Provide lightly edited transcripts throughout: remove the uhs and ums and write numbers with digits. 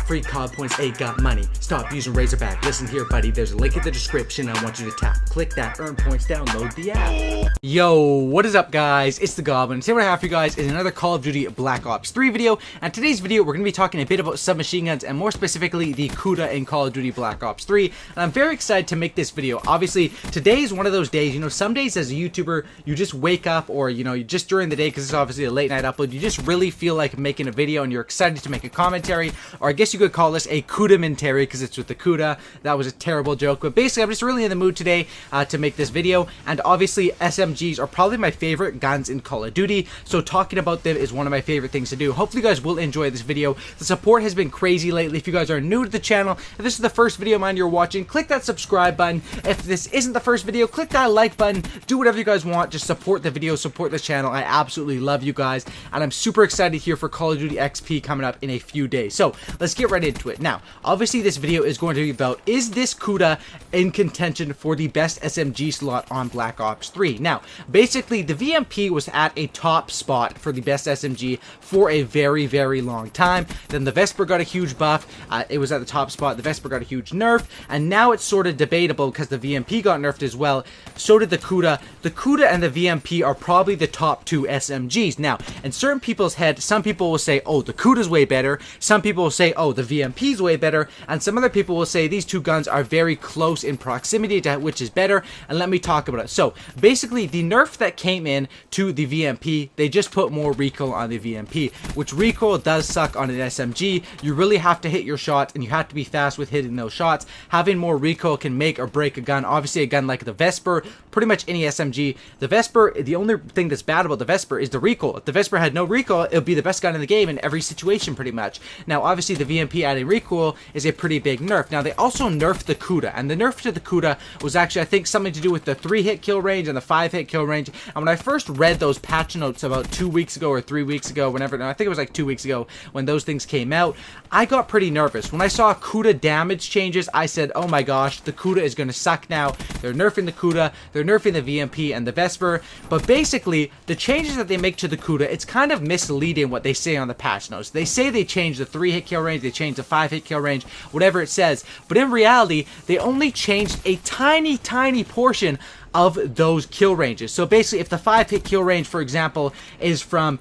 free COD points, ain't got money. Stop using Razorback. Listen here, buddy. There's a link in the description. I want you to tap. Click that, earn points, download the app. Yo, what is up, guys? It's the Goblin. Today what I have for you guys is another Call of Duty Black Ops 3 video. And today's video, we're going to be talking a bit about submachine guns and more specifically the Kuda in Call of Duty Black Ops 3. And I'm very excited to make this video. Obviously, today is one of those days, you know, some days as a YouTuber, you just wake up or, you know, just during the day, because it's obviously a late night upload, you just really feel like making a video and you're excited to make a commentary, or I guess you could call this a Kudamentary because it's with the Kuda. That was a terrible joke, but basically I'm just really in the mood today to make this video. And obviously SMGs are probably my favorite guns in Call of Duty, so talking about them is one of my favorite things to do. Hopefully you guys will enjoy this video. The support has been crazy lately. If you guys are new to the channel, if this is the first video of mine you're watching, click that subscribe button. If this isn't the first video, click that like button. Do whatever you guys want. Just support the video, support this channel. I absolutely love you guys, and I'm super excited here for Call of Duty XP coming up in a few days. So let's get right into it. Now, obviously this video is going to be about, is this Kuda in contention for the best SMG slot on Black Ops 3? Now, basically the VMP was at a top spot for the best SMG for a very, very long time. Then the Vesper got a huge buff. It was at the top spot. The Vesper got a huge nerf, and now it's sort of debatable because the VMP got nerfed as well. So did the Kuda. The Kuda and the VMP are probably the top two SMGs. Now, in certain people's head, some people will say, oh, the Kuda's way better. Some people will say, oh, the VMP's way better. And some other people will say these two guns are very close in proximity to which is better. And let me talk about it. So, basically, the nerf that came in to the VMP, they just put more recoil on the VMP, which recoil does suck on an SMG. You really have to hit your shots, and you have to be fast with hitting those shots. Having more recoil can make or break a gun. Obviously, a gun like the Vesper, pretty much any SMG. The Vesper, the only thing that's bad about the Vesper is the recoil. If the Vesper had no recoil, it would be the best gun in the game in every situation, pretty much. Now, obviously, the VMP adding recoil is a pretty big nerf. Now, they also nerfed the Kuda, and the nerf to the Kuda was actually, I think, something to do with the 3-hit kill range and the 5-hit kill range. And when I first read those patch notes about 2 weeks ago or 3 weeks ago, whenever, no, I think it was like 2 weeks ago when those things came out, I got pretty nervous. When I saw Kuda damage changes, I said, oh my gosh, the Kuda is going to suck now. They're nerfing the Kuda, they're nerfing the VMP and the Vesper. But basically, the changes that they make to the Kuda, it's kind of misleading what they say on the patch notes. They say they changed the 3-hit kill range, they changed the 5-hit kill range, whatever it says. But in reality, they only changed a tiny, tiny portion of those kill ranges. So basically, if the 5-hit kill range, for example, is from,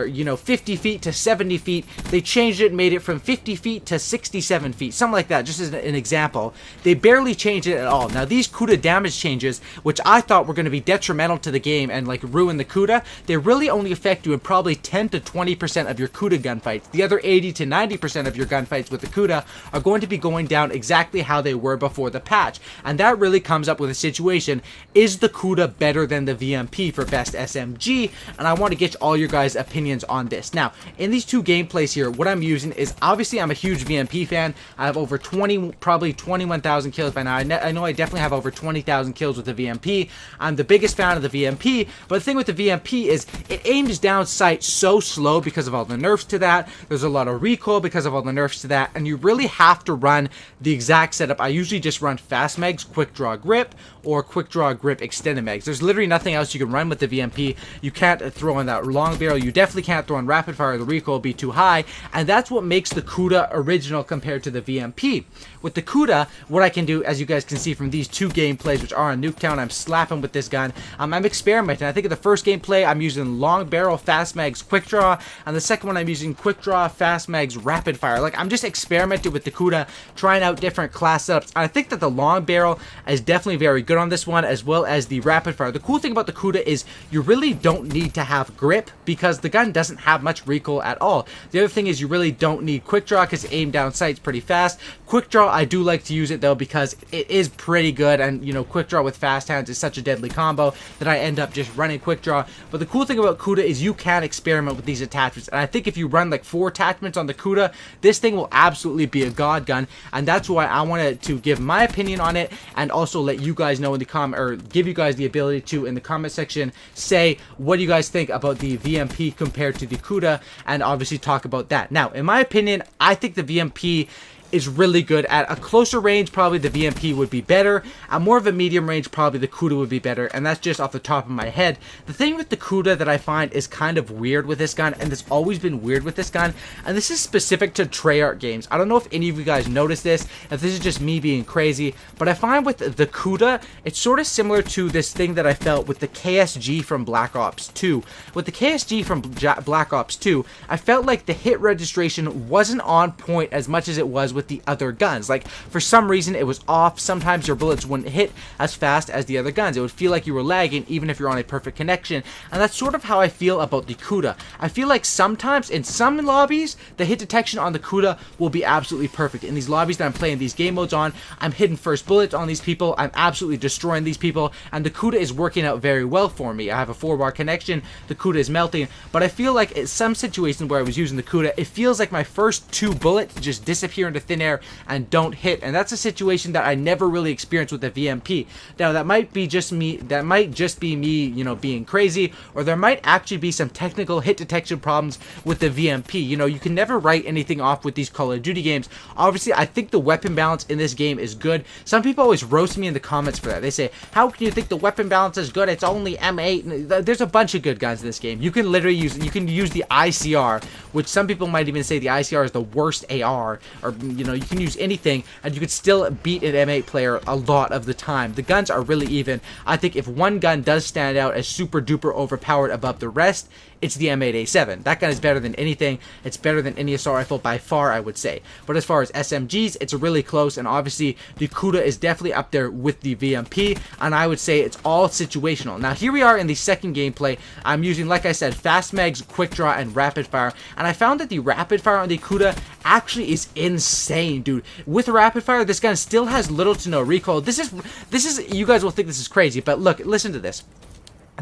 you know, 50 feet to 70 feet, they changed it and made it from 50 feet to 67 feet, something like that, just as an example. They barely changed it at all. Now, these Kuda damage changes, which I thought were going to be detrimental to the game and, like, ruin the Kuda, they really only affect you in probably 10 to 20% of your Kuda gunfights. The other 80 to 90% of your gunfights with the Kuda are going to be going down exactly how they were before the patch. And that really comes up with a situation, is the Kuda better than the VMP for best SMG? And I want to get all your guys' opinions on this. Now, in these two gameplays here, what I'm using is, obviously, I'm a huge VMP fan. I have over 20, probably 21,000 kills by now. I know I definitely have over 20,000 kills with the VMP. I'm the biggest fan of the VMP, but the thing with the VMP is it aims down sight so slow because of all the nerfs to that. There's a lot of recoil because of all the nerfs to that, and you really have to run the exact setup. I usually just run fast mags, quick draw grip, or quick draw grip extended mags. There's literally nothing else you can run with the VMP. You can't throw in that long barrel. You definitely can't throw in rapid fire. The recoil will be too high, and that's what makes the Kuda original compared to the VMP. With the Kuda, what I can do, as you guys can see from these two gameplays, which are on Nuketown, I'm slapping with this gun. I'm experimenting. I think in the first gameplay, I'm using long barrel, fast mags, quick draw, and the second one, I'm using quick draw, fast mags, rapid fire. Like, I'm just experimenting with the Kuda, trying out different class setups. And I think that the long barrel is definitely very good on this one, as well as the rapid fire. The cool thing about the Kuda is you really don't need to have grip because the gun doesn't have much recoil at all. The other thing is you really don't need quick draw because aim down sights pretty fast. Quick draw, I do like to use it though because it is pretty good, and you know, quick draw with fast hands is such a deadly combo that I end up just running quick draw. But the cool thing about Kuda is you can experiment with these attachments, and I think if you run like 4 attachments on the Kuda, this thing will absolutely be a god gun, and that's why I wanted to give my opinion on it and also let you guys know in the comment, or give you guys the ability to, in the comment section, say what do you guys think about the VMP compared to the Kuda, and obviously talk about that. Now, in my opinion, I think the VMP is really good. At a closer range, probably the VMP would be better. At more of a medium range, probably the Kuda would be better, and that's just off the top of my head. The thing with the Kuda that I find is kind of weird with this gun, and it's always been weird with this gun, and this is specific to Treyarch games. I don't know if any of you guys noticed this, if this is just me being crazy, but I find with the Kuda, it's sort of similar to this thing that I felt with the KSG from Black Ops 2. With the KSG from Black Ops 2, I felt like the hit registration wasn't on point as much as it was with the other guns. Like, for some reason, it was off. Sometimes your bullets wouldn't hit as fast as the other guns. It would feel like you were lagging, even if you're on a perfect connection, and that's sort of how I feel about the Kuda. I feel like sometimes, in some lobbies, the hit detection on the Kuda will be absolutely perfect. In these lobbies that I'm playing these game modes on, I'm hitting first bullets on these people, I'm absolutely destroying these people, and the Kuda is working out very well for me. I have a 4-bar connection, the Kuda is melting, but I feel like in some situations where I was using the Kuda, it feels like my first 2 bullets just disappear into thin air and don't hit, and that's a situation that I never really experienced with the VMP. Now, that might be just me, you know, being crazy, or there might actually be some technical hit detection problems with the VMP. You know, you can never write anything off with these Call of Duty games. Obviously, I think the weapon balance in this game is good. Some people always roast me in the comments for that. They say, how can you think the weapon balance is good? It's only M8. There's a bunch of good guns in this game. You can literally use the ICR, which some people might even say the ICR is the worst AR, or, you know, you can use anything, and you could still beat an M8 player a lot of the time. The guns are really even. I think if one gun does stand out as super duper overpowered above the rest, it's the M8A7. That gun is better than anything. It's better than any assault rifle by far, I would say. But as far as SMGs, it's really close, and obviously the Kuda is definitely up there with the VMP, and I would say it's all situational. Now, here we are in the second gameplay. I'm using, like I said, fast mags, quick draw, and rapid fire, and I found that the rapid fire on the Kuda actually is insane, dude. With rapid fire, this gun still has little to no recoil. This is, you guys will think this is crazy, but look, listen to this.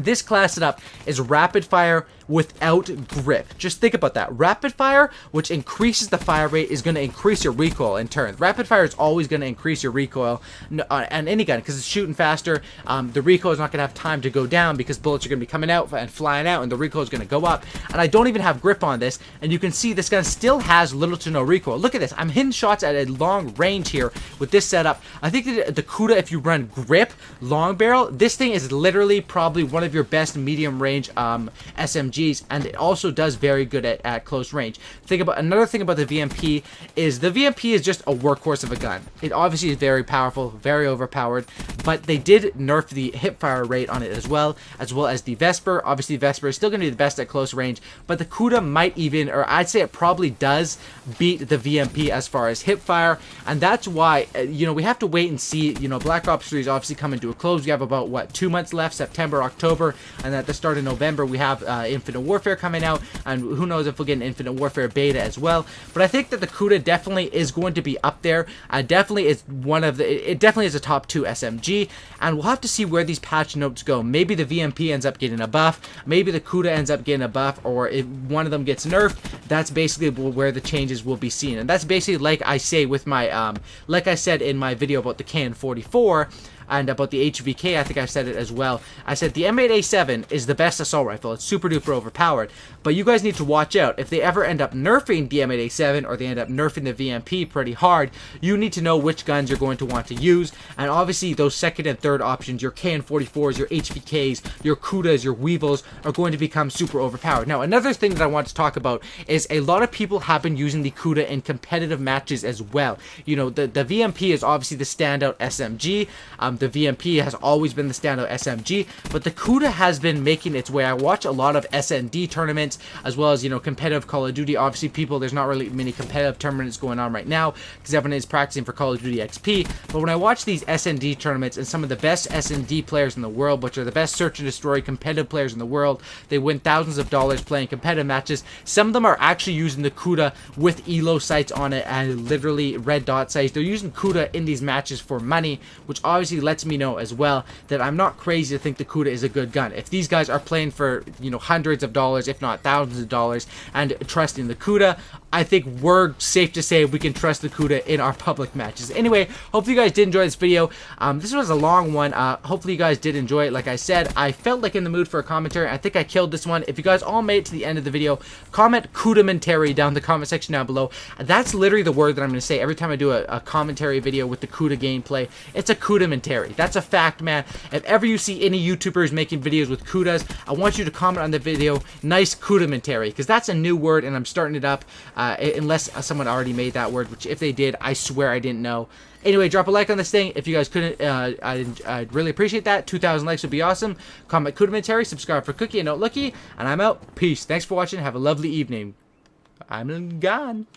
This class setup is rapid fire without grip. Just think about that. Rapid fire, which increases the fire rate, is going to increase your recoil in turn. Rapid fire is always going to increase your recoil on any gun because it's shooting faster. The recoil is not going to have time to go down because bullets are going to be coming out and flying out, and the recoil is going to go up. And I don't even have grip on this, and you can see this gun still has little to no recoil. Look at this. I'm hitting shots at a long range here with this setup. I think that the Kuda, if you run grip, long barrel, this thing is literally probably one of your best medium range SMGs, and it also does very good at close range. Another thing about the VMP is just a workhorse of a gun. It obviously is very powerful, very overpowered, but they did nerf the hip fire rate on it as well as the Vesper. Obviously, Vesper is still going to be the best at close range, but the Kuda might even, or I'd say it probably does beat the VMP as far as hip fire, and that's why, you know, we have to wait and see. You know, Black Ops 3 is obviously coming to a close. We have about, what, 2 months left, September, October, and at the start of November, we have Infinite Warfare coming out, and who knows if we'll get an Infinite Warfare beta as well. But I think that the Kuda definitely is going to be up there. It definitely is a top 2 SMG, and we'll have to see where these patch notes go. Maybe the VMP ends up getting a buff, maybe the Kuda ends up getting a buff, or if one of them gets nerfed, that's basically where the changes will be seen. And that's basically, like I say with my, like I said in my video about the KN44, and about the HVK, I think I said it as well. I said the M8A7 is the best assault rifle. It's super duper overpowered. But you guys need to watch out. If they ever end up nerfing the M8A7 or they end up nerfing the VMP pretty hard, you need to know which guns you're going to want to use. And obviously those second and third options, your KN44s, your HVKs, your Kudas, your Weevils, are going to become super overpowered. Now, another thing that I want to talk about is a lot of people have been using the Kuda in competitive matches as well. You know, the VMP is obviously the standout SMG. The VMP has always been the standout SMG, but the Kuda has been making its way. I watch a lot of SND tournaments, as well as, you know, competitive Call of Duty. Obviously, there's not really many competitive tournaments going on right now, because everyone is practicing for Call of Duty XP, but when I watch these SND tournaments, and some of the best SND players in the world, which are the best search and destroy competitive players in the world, they win thousands of dollars playing competitive matches. Some of them are actually using the Kuda with ELO sights on it, and literally red dot sights. They're using Kuda in these matches for money, which obviously lets me know as well that I'm not crazy to think the Kuda is a good gun. If these guys are playing for, you know, hundreds of dollars, if not thousands of dollars, and trusting the Kuda, I think we're safe to say we can trust the Kuda in our public matches. Anyway, hopefully you guys did enjoy this video. This was a long one. Hopefully you guys did enjoy it. Like I said, I felt like in the mood for a commentary. I think I killed this one. If you guys all made it to the end of the video, comment Kudamentary down in the comment section down below. That's literally the word that I'm going to say every time I do a commentary video with the Kuda gameplay. It's a Kudamentary. That's a fact, man. If ever you see any YouTubers making videos with Kudas, I want you to comment on the video, nice Kudamentary, because that's a new word and I'm starting it up, unless someone already made that word, which if they did, I swear I didn't know. Anyway, drop a like on this thing. If you guys couldn't, I'd really appreciate that. 2,000 likes would be awesome. Comment Kudamentary, subscribe for Cookie and Not Lucky, and I'm out. Peace. Thanks for watching. Have a lovely evening. I'm gone.